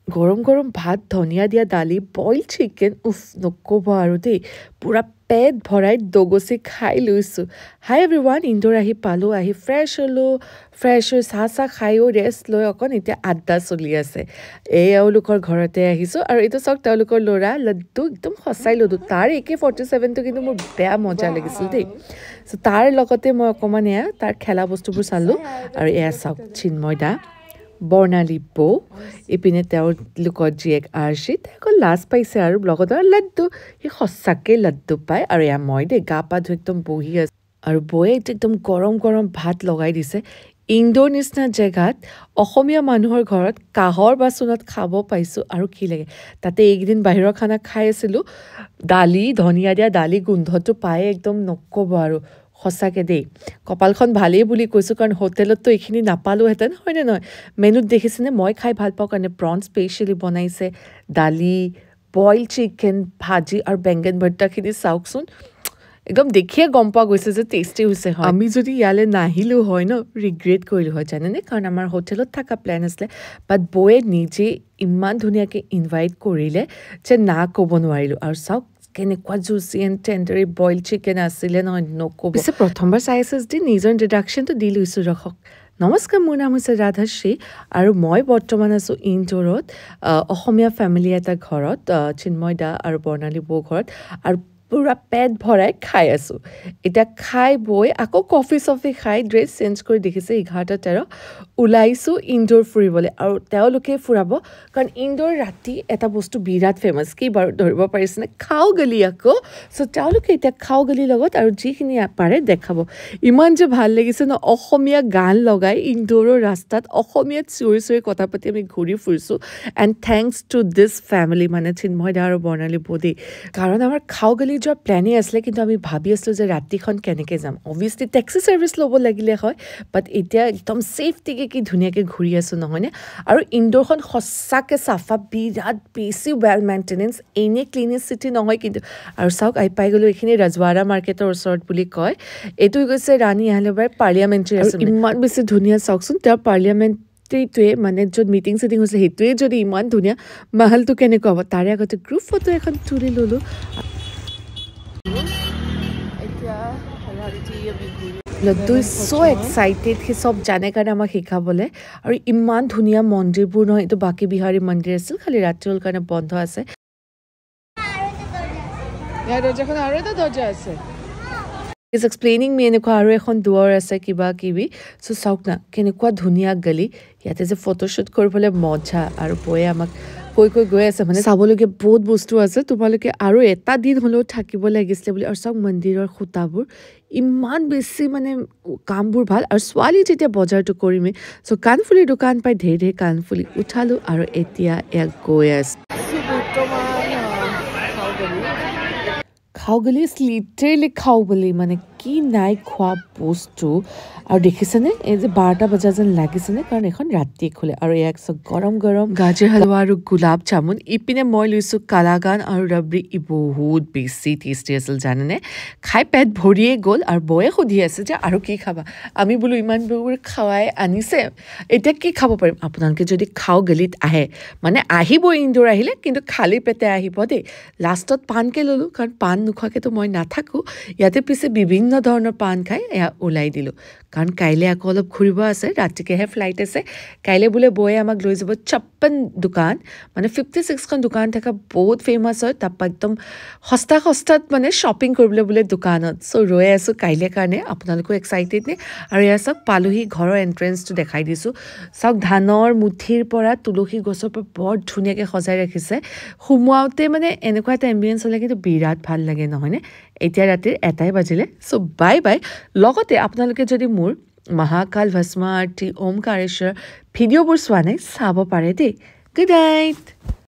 গৰম গৰম ভাত ধনিয়া দিয়া দালি বইল চিকেন উফ নক'ব আৰু দেই পূৰা পেট ভৰাই দগচি খাই লৈছোঁ হাই এভৰিৱান ইন্দোৰ আহি পালোঁ আহি ফ্ৰেছ হ'লোঁ ফ্ৰেছ হৈ চাহ খায়ো ৰেষ্ট লৈ অকণ এতিয়া আড্ডা চলি আছে এওঁলোকৰ ঘৰতে আহিছোঁ আৰু এইটো চাওক তেওঁলোকৰ ল'ৰা লাড্ডু একদম সঁচাই ল'লোঁ তাৰ AK-47টো কিন্তু মোৰ বেয়া মজা লাগিছিল দেই চ' তাৰ লগতে মই অকণমান এয়া তাৰ খেলা বস্তুবোৰ চালোঁ আৰু এয়া চাওক চিন্ময় দা বৰ্ণালী বৌ ইপিনে তেওঁলোকৰ জীয়েক আৰ্শিত অকল লাজ পাইছে আৰু লগত লাড্ডু সি সঁচাকৈ লাড্ডু পায় আৰু এয়া মই দেই গা পা ধুই একদম বহি আছোঁ আৰু বৌয়ে একদম গৰম গৰম ভাত লগাই দিছে ইন্দোৰ নিচিনা জেগাত অসমীয়া মানুহৰ ঘৰত কাঁহৰ বাচনত খাব পাইছোঁ আৰু কি লাগে তাতে এইকেইদিন বাহিৰৰ খানা খাই আছিলোঁ দালি ধনিয়া দিয়া দালি গোন্ধটো পাই একদম নক'ব আৰু সঁচাকৈ দেই কপালখন ভালেই বুলি কৈছোঁ কাৰণ হোটেলততো এইখিনি নাপালোঁহেঁতেন হয়নে নহয় মেনুত দেখিছেনে মই খাই ভাল পাওঁ কাৰণে প্ৰন স্পেচিয়েলি বনাইছে দালি বইল চিকেন ভাজি আৰু বেংগন ভৰ্তাখিনি চাওকচোন একদম দেখিয়ে গম পোৱা গৈছে যে টেষ্টি হৈছে হয় আমি যদি ইয়ালৈ নাহিলোঁ হয় ন ৰিগ্ৰেট কৰিলোঁ হয় জানেনে কাৰণ আমাৰ হোটেলত থকা প্লেন আছিলে বাট বৌয়ে নিজে ইমান ধুনীয়াকৈ ইনভাইট কৰিলে যে না ক'ব নোৱাৰিলোঁ আৰু চাওক কেনেকুৱা জুচি এণ্ড টেণ্ডাৰী বইল চিকেন আছিলে নহয় নক'ব পিছে প্ৰথমবাৰ চাই আছে যদি নিজৰ ইণ্ট্ৰডাকশ্যনটো দি লৈছোঁ ৰখক নমস্কাৰ মোৰ নাম হৈছে ৰাধাশ্ৰী আৰু মই বৰ্তমান আছোঁ ইন্দোৰত অসমীয়া ফেমিলি এটা ঘৰত চিন্ময় দা আৰু বৰ্ণালী বৌ ঘৰত আৰু পূৰা পেট ভৰাই খাই আছোঁ এতিয়া খাই বৈ আকৌ কফি চফি খাই ড্ৰেছ চেঞ্জ কৰি দেখিছে 11:13 ওলাইছোঁ ইন্দোৰ ফুৰিবলৈ আৰু তেওঁলোকে ফুৰাব কাৰণ ইন্দোৰ ৰাতি এটা বস্তু বিৰাট ফেমাছ কি বাৰু ধৰিব পাৰিছেনে খাও গলি আকৌ চ' তেওঁলোকে এতিয়া খাও গলিৰ লগত আৰু যিখিনি পাৰে দেখাব ইমান যে ভাল লাগিছে ন অসমীয়া গান লগাই ইন্দোৰৰ ৰাস্তাত অসমীয়াত চিঞৰি চিঞৰি কথা পাতি আমি ঘূৰি ফুৰিছোঁ and thanks two this family মানে চিন্ময় দা আৰু বৰ্ণালী বৌদি কাৰণ আমাৰ খাও গলি যোৱাৰ প্লেনেই আছিলে কিন্তু আমি ভাবি আছিলোঁ যে ৰাতিখন কেনেকৈ যাম অভিয়াছলি টেক্সি ছাৰ্ভিচ ল'ব লাগিলে হয় বাট এতিয়া একদম ছেফটিকৈ কি ধুনীয়াকৈ ঘূৰি আছোঁ নহয়নে আৰু ইন্দোৰখন সঁচাকৈ চাফা বিৰাট বেছি ৱেল মেইনটেনেঞ্চ এনেই ক্লিনেষ্ট চিটি নহয় কিন্তু আৰু চাওক আহি পাই গ'লোঁ এইখিনি ৰাজৱাৰা মাৰ্কেটৰ ওচৰত বুলি কয় এইটো গৈছে ৰাণী আহলেবাৰ পাৰ্লিয়ামেণ্টাৰী আছে ইমান বেছি ধুনীয়া চাওকচোন তেওঁৰ পাৰ্লিয়ামেণ্ট সেইটোৱে মানে য'ত মিটিং চিটিং হৈছে সেইটোৱে যদি ইমান ধুনীয়া মাহলটো কেনেকুৱা হ'ব তাৰে আগতে গ্ৰুপ ফটো এখন তুলি ল'লোঁ লড্ডু ইজ চ' এক্সাইটেড সি চব জানে কাৰণে আমাক শিকাবলৈ আৰু ইমান ধুনীয়া মন্দিৰবোৰ নহয় এইটো বাকী বিহাৰী মন্দিৰ আছিল খালি ৰাতি হ'ল কাৰণে বন্ধ আছে ইয়াৰ দৰ্জাখন আৰু এটা দৰ্জা আছে ইজ এক্সপ্লেইনিং মি এনেকুৱা আৰু এখন দুৱাৰ আছে কিবা কিবি চ' চাওক না কেনেকুৱা ধুনীয়া গলি ইয়াতে যে ফটোশ্বুট কৰিবলৈ মজা আৰু বৌয়ে আমাক কৈ গৈ আছে মানে চাবলগীয়া বহুত বস্তু আছে তোমালোকে আৰু এটা দিন হ'লেও থাকিব লাগিছিলে বুলি আৰু চাওক মন্দিৰৰ খুঁটাবোৰ ইমান বেছি মানে কামবোৰ ভাল আৰু ছোৱালী যেতিয়া বজাৰটো কৰিমেই চ' কাণফুলিৰ দোকান পাই ঢেৰ কাণফুলি উঠালোঁ আৰু এতিয়া ইয়াক গৈ আছোঁ খাও গলি লিটাৰেলি খাও বুলি মানে কি নাই খোৱা বস্তু আৰু দেখিছেনে এই যে 12টা বজা যেন লাগিছেনে কাৰণ এখন ৰাতি খোলে আৰু ইয়াক গৰম গৰম গাজৰ হালৱা আৰু গোলাপ জামুন ইপিনে মই লৈছোঁ কালাগান আৰু ৰাবৰি ই বহুত বেছি টেষ্টি আছিল জানেনে খাই পেট ভৰিয়ে গ'ল আৰু বৌয়ে সুধি আছে যে আৰু কি খাবা আমি বোলো ইমানবোৰ খাৱাই আনিছে এতিয়া কি খাব পাৰিম আপোনালোকে যদি খাও গলিত আহে মানে আহিব ইন্দোৰ আহিলে কিন্তু খালী পেটে আহিব দেই লাষ্টত পাণকে ল'লোঁ কাৰণ পাণ নোখোৱাকৈতো মই নাথাকোঁ ইয়াতে পিছে বিভিন্ন ধৰণৰ পাণ খাই এয়া ওলাই দিলোঁ কাৰণ কাইলৈ আকৌ অলপ ঘূৰিব আছে ৰাতিকেহে ফ্লাইট আছে কাইলৈ বোলে বৌয়ে আমাক লৈ যাব 56 দোকান মানে 56খন দোকান থকা বহুত ফেমাছ হয় তাৰপৰা একদম সস্তাত মানে শ্বপিং কৰিবলৈ বোলে দোকানত চ' ৰৈ আছোঁ কাইলৈ কাৰণে আপোনালোকো এক্সাইটেড নে আৰু এয়া চাওক পালোহি ঘৰৰ এণ্ট্ৰেঞ্চটো দেখাই দিছোঁ চাওক ধানৰ মুঠিৰ পৰা তুলসী গছৰ পৰা বৰ ধুনীয়াকৈ সজাই ৰাখিছে সোমোৱাওঁতে মানে এনেকুৱা এটা এম্বিয়েঞ্চ হ'লে কিন্তু বিৰাট ভাল লাগে নহয়নে এতিয়া ৰাতিৰ 1টা বাজিলে চ' বাই লগতে আপোনালোকে যদি মোৰ মহাকাল ভস্ম আৰতি ওমকাৰেশ্বৰ ভিডিঅ'বোৰ চোৱা নাই চাব পাৰে দেই গুড নাইট